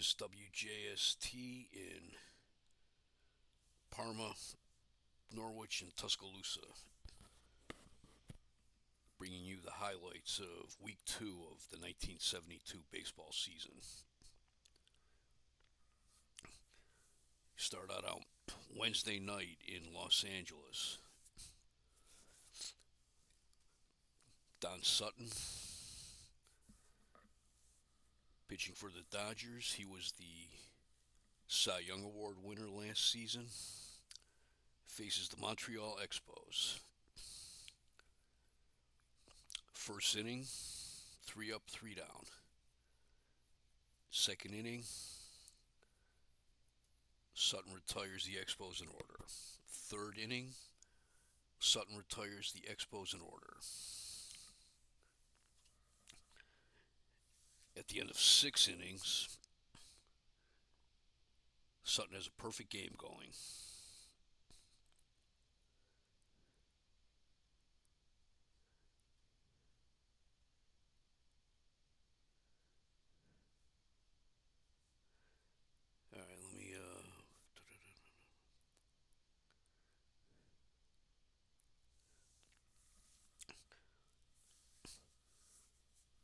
is WJST in Parma, Norwich, and Tuscaloosa, bringing you the highlights of Week 2 of the 1972 baseball season. Start out Wednesday night in Los Angeles. Don Sutton pitching for the Dodgers. He was the Cy Young Award winner last season. Faces the Montreal Expos. First inning, 3 up, 3 down. Second inning, Sutton retires the Expos in order. Third inning, Sutton retires the Expos in order. At the end of 6 innings, Sutton has a perfect game going. All right, let me.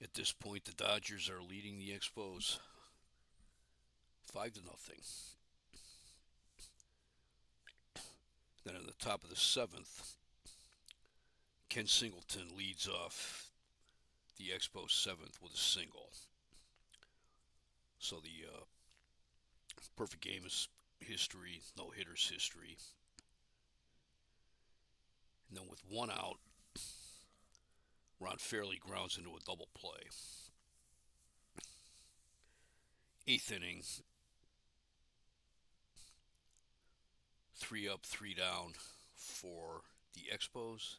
At this point, the Dodgers are leading the Expos 5-0. Then in the top of the seventh, Ken Singleton leads off the Expos seventh with a single. So the perfect game is history, no hitters history. And then with one out, Ron Fairley grounds into a double play. Eighth inning, 3 up, 3 down for the Expos.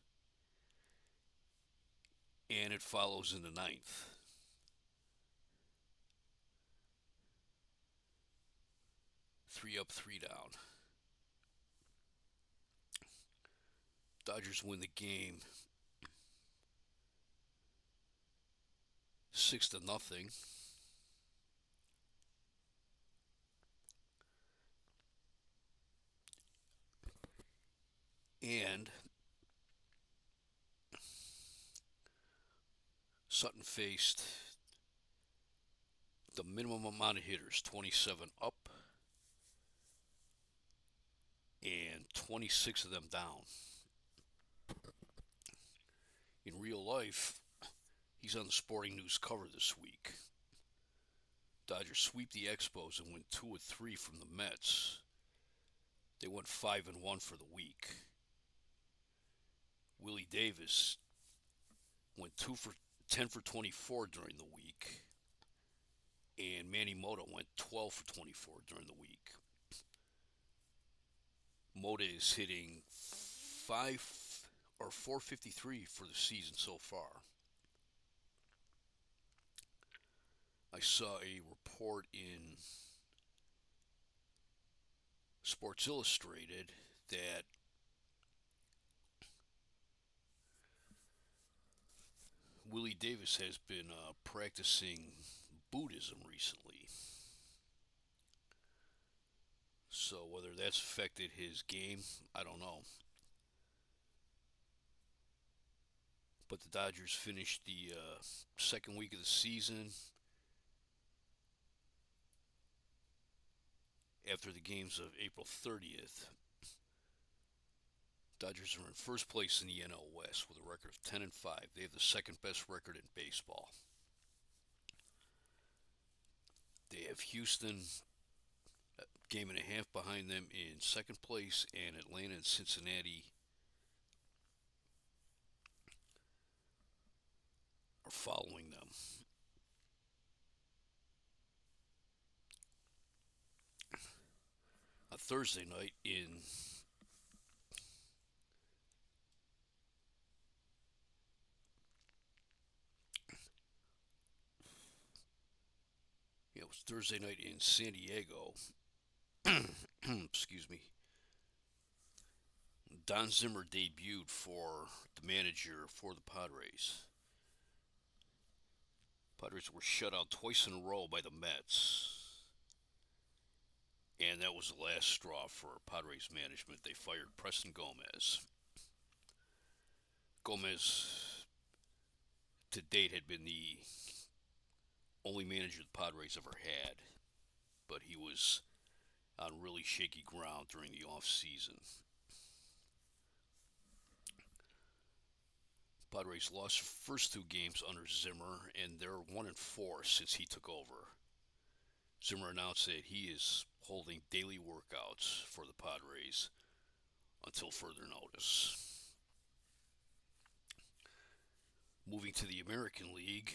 And it follows in the ninth. Three up, 3 down. Dodgers win the game 6-0. And Sutton faced the minimum amount of hitters, 27 up and 26 of them down. In real life, he's on the Sporting News cover this week. Dodgers sweep the Expos and win 2 of 3 from the Mets. They went 5-1 for the week. Willie Davis went 10 for 24 during the week, and Manny Mota went 12 for 24 during the week. Mota is hitting 453 for the season so far. I saw a report in Sports Illustrated that Willie Davis has been practicing Buddhism recently. So whether that's affected his game, I don't know. But the Dodgers finished the second week of the season after the games of April 30th. Dodgers are in first place in the NL West with a record of 10-5. They have the second best record in baseball. They have Houston a game and a half behind them in second place, and Atlanta and Cincinnati are following them. A Thursday night in it was Thursday night in San Diego. Excuse me. Don Zimmer debuted for the manager for the Padres. Padres were shut out twice in a row by the Mets. And that was the last straw for Padres management. They fired Preston Gomez. Gomez, to date, had been the only manager the Padres ever had, but he was on really shaky ground during the offseason. Padres lost the first two games under Zimmer, and they're 1-4 since he took over. Zimmer announced that he is holding daily workouts for the Padres until further notice. Moving to the American League,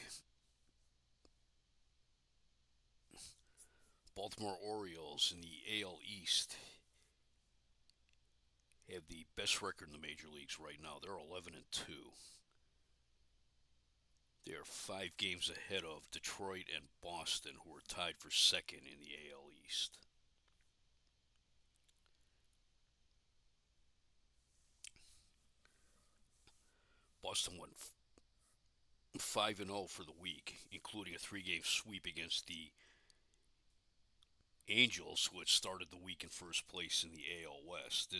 Baltimore Orioles in the AL East have the best record in the major leagues right now. They're 11-2. They are 5 games ahead of Detroit and Boston, who are tied for second in the AL East. Boston went 5-0 for the week, including a 3-game sweep against the Angels, who had started the week in first place in the AL West.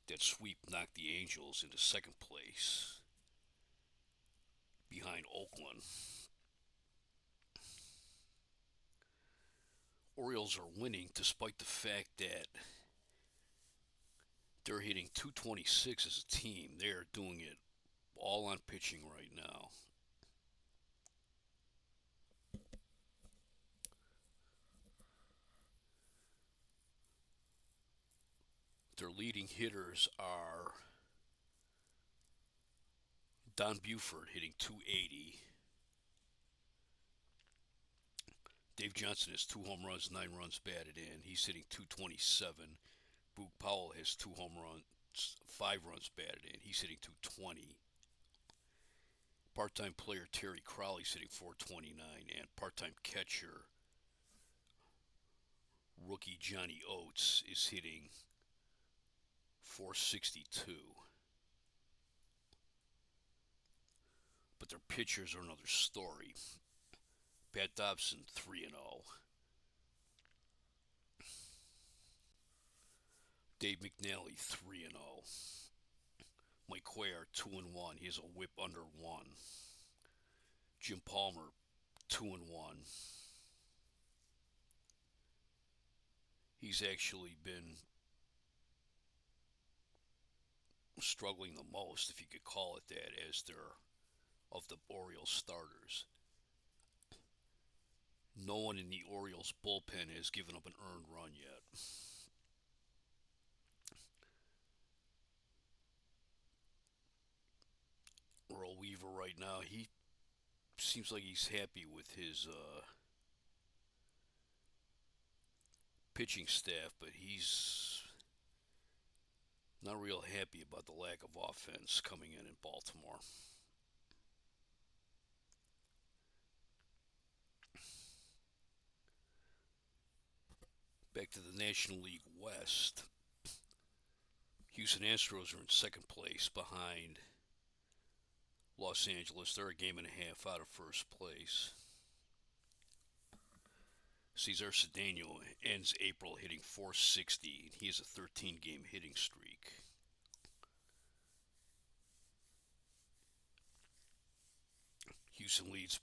That sweep knocked the Angels into second place behind Oakland. Orioles are winning despite the fact that they're hitting 226 as a team. They are doing it all on pitching right now. Their leading hitters are Don Buford hitting 280. Dave Johnson has 2 home runs, 9 runs batted in. He's hitting 227. Boog Powell has 2 home runs, 5 runs batted in. He's hitting 220. Part-time player Terry Crowley's hitting 429, and part-time catcher rookie Johnny Oates is hitting 462. But their pitchers are another story. Pat Dobson 3-0. Dave McNally 3-0. Mike Cuellar 2-1. He has a whip under 1. Jim Palmer 2-1. He's actually been struggling the most, if you could call it that, as their of the Orioles starters. No one in the Orioles bullpen has given up an earned run yet. Earl Weaver right now, he seems like he's happy with his pitching staff, but he's not real happy about the lack of offense coming in Baltimore. Back to the National League West. Houston Astros are in second place behind Los Angeles. They're a game and a half out of first place. Cesar Cedeno ends April hitting 460. He has a 13-game hitting streak. Houston leads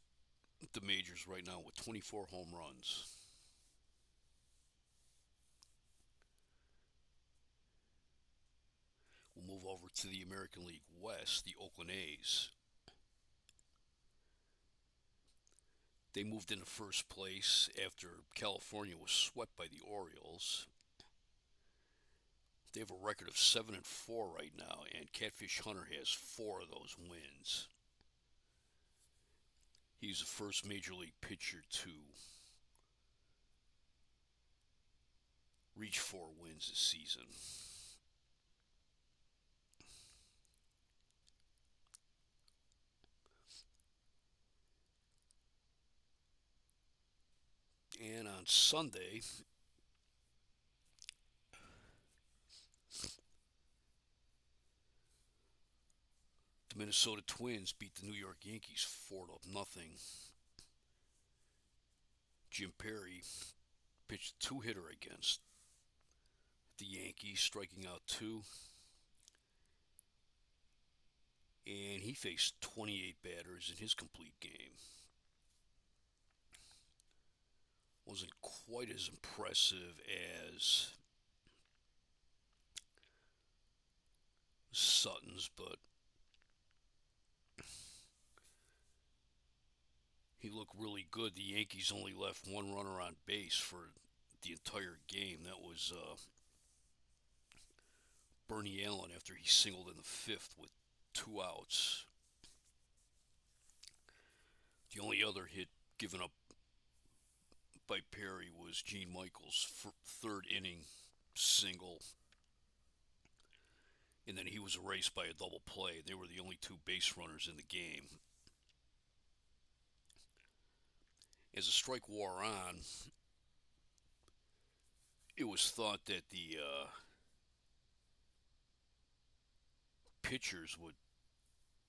the majors right now with 24 home runs. We'll move over to the American League West, the Oakland A's. They moved into first place after California was swept by the Orioles. They have a record of 7-4 right now, and Catfish Hunter has 4 of those wins. He's the first major league pitcher to reach 4 wins this season. And on Sunday, the Minnesota Twins beat the New York Yankees 4-0. Jim Perry pitched a two-hitter against the Yankees, striking out two, and he faced 28 batters in his complete game. Wasn't quite as impressive as Sutton's, but he looked really good. The Yankees only left one runner on base for the entire game. That was Bernie Allen after he singled in the fifth with two outs. The only other hit given up by Perry was Gene Michaels' third inning single, and then he was erased by a double play. They were the only two base runners in the game. As the strike wore on, it was thought that the pitchers would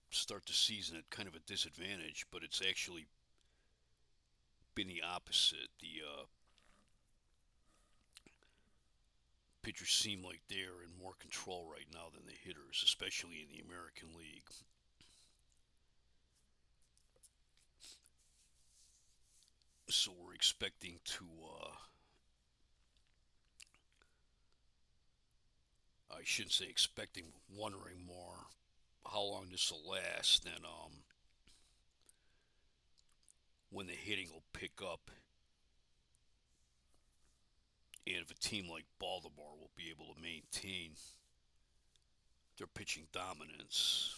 start the season at kind of a disadvantage, but it's actually been the opposite. The pitchers seem like they're in more control right now than the hitters, especially in the American League. So we're expecting to, I shouldn't say expecting, wondering more how long this will last and when the hitting will pick up. And if a team like Baltimore will be able to maintain their pitching dominance.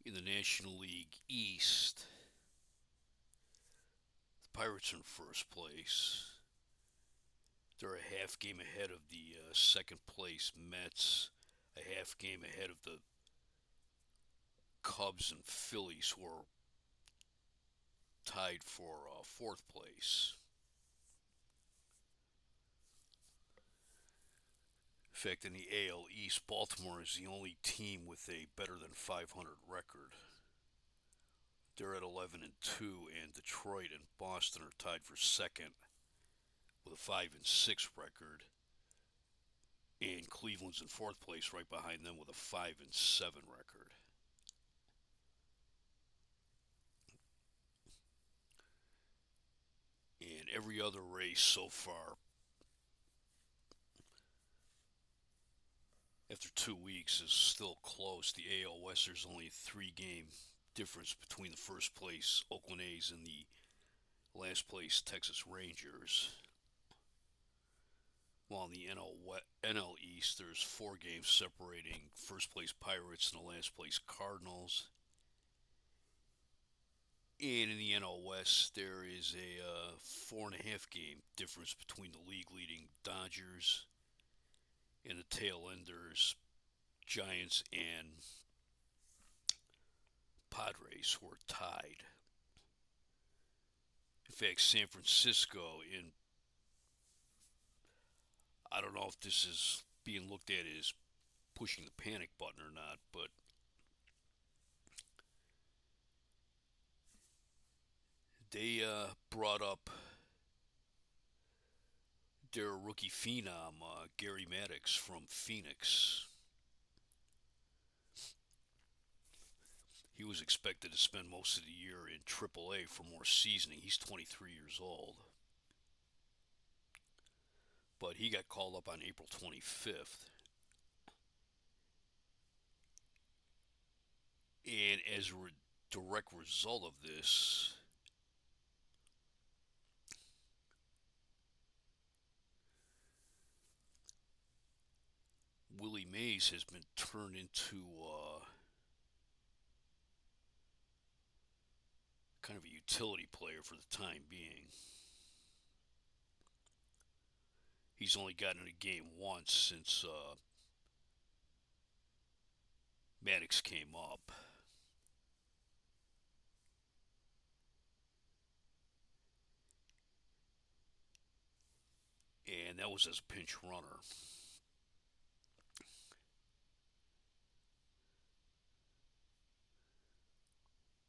In the National League East, the Pirates are in first place. They're a half game ahead of the second place Mets, a half game ahead of the Cubs and Phillies, who are tied for fourth place. In fact, in the AL East, Baltimore is the only team with a better than 500 record. They're at 11 and 2, and Detroit and Boston are tied for second with a 5 and 6 record. And Cleveland's in fourth place right behind them with a 5 and 7 record. And every other race so far, after 2 weeks, is still close. The AL West, there's only a 3-game difference between the first place Oakland A's and the last place Texas Rangers. While in the NL East, there's 4 games separating first place Pirates and the last place Cardinals. And in the NL West, there is a 4.5 game difference between the league leading Dodgers and the tail enders, Giants and Padres, who are tied. In fact, San Francisco, I don't know if this is being looked at as pushing the panic button or not, but they brought up their rookie phenom, Gary Maddox from Phoenix. He was expected to spend most of the year in AAA for more seasoning. He's 23 years old. But he got called up on April 25th. And as a direct result of this, Willie Mays has been turned into kind of a utility player for the time being. He's only gotten a game once since Maddox came up. And that was as a pinch runner.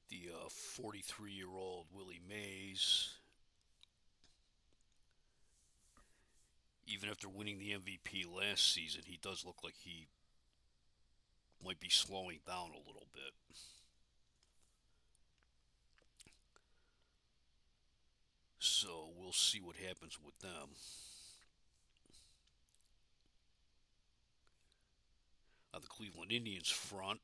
The 43-year-old Willie Mays, even after winning the MVP last season, he does look like he might be slowing down a little bit. So we'll see what happens with them. On the Cleveland Indians front,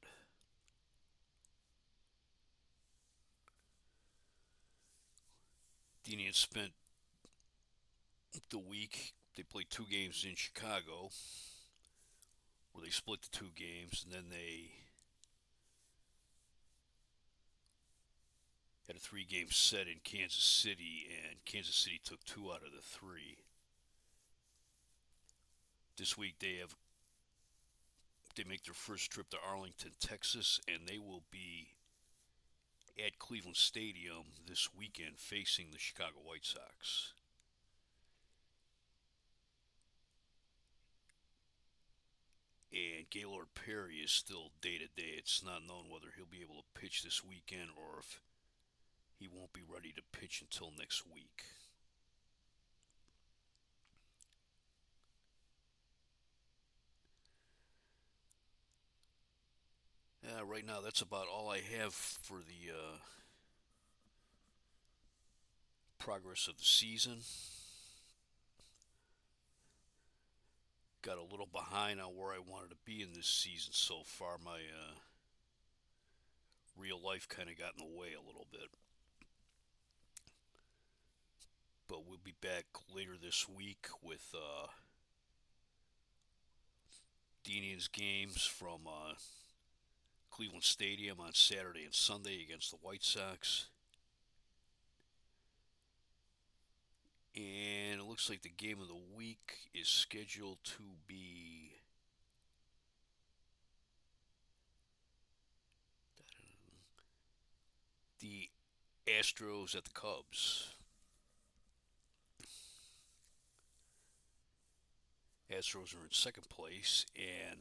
the Indians spent the week. They played 2 games in Chicago, where they split the 2 games, and then they had a 3 game set in Kansas City, and Kansas City took 2 out of the 3. This week they make their first trip to Arlington, Texas, and they will be at Cleveland Stadium this weekend facing the Chicago White Sox. And Gaylord Perry is still day to day. It's not known whether he'll be able to pitch this weekend or if he won't be ready to pitch until next week. Right now, that's about all I have for the progress of the season. Got a little behind on where I wanted to be in this season so far. My real life kind of got in the way a little bit. But we'll be back later this week with the Indians games from Cleveland Stadium on Saturday and Sunday against the White Sox. And it looks like the game of the week is scheduled to be the Astros at the Cubs. Astros are in second place, and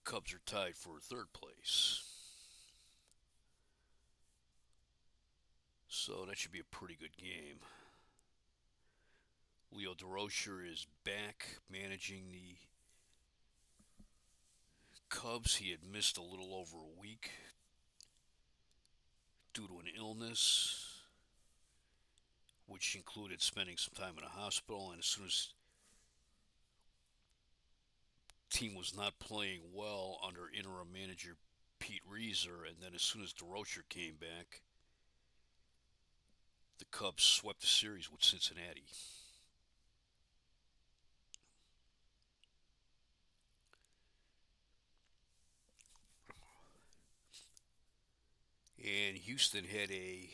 Cubs are tied for third place. So that should be a pretty good game. Leo Durocher is back managing the Cubs. He had missed a little over a week due to an illness, which included spending some time in a hospital. And as soon as the team was not playing well under interim manager Pete Reiser, and then as soon as Durocher came back, the Cubs swept the series with Cincinnati. And Houston had a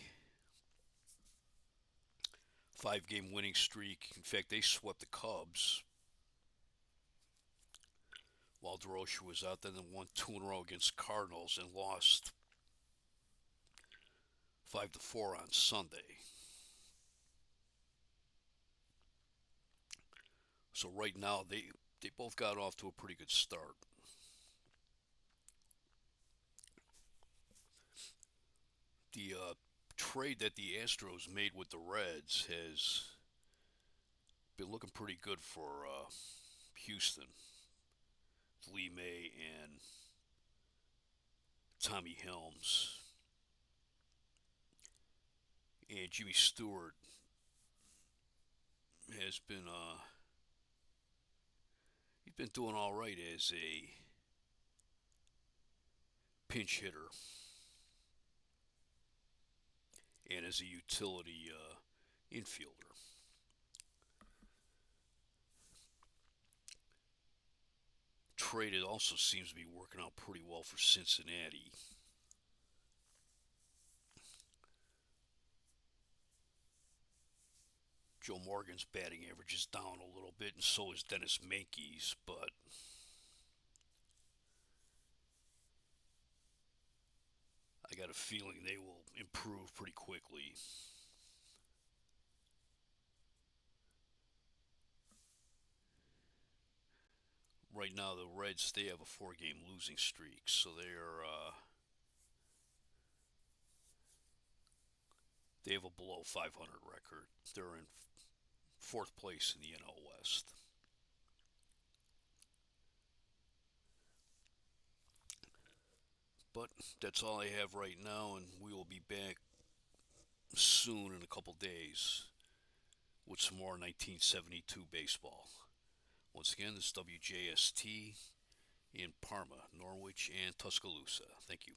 5 game winning streak. In fact, they swept the Cubs while Durocher was out. Then they won 2 in a row against Cardinals and lost 5-4 on Sunday. So right now they both got off to a pretty good start. The trade that the Astros made with the Reds has been looking pretty good for Houston. Lee May and Tommy Helms. And Jimmy Stewart has been he's been doing all right as a pinch hitter and as a utility infielder. Trade it also seems to be working out pretty well for Cincinnati. Joe Morgan's batting average is down a little bit, and so is Dennis Mankies, but I got a feeling they will improve pretty quickly. right now the Reds, they have a four-game losing streak, so they have a below 500 record. They're in fourth place in the NL West. But that's all I have right now, and we will be back soon in a couple days with some more 1972 baseball. Once again, this is WJST in Parma, Norwich, and Tuscaloosa. Thank you.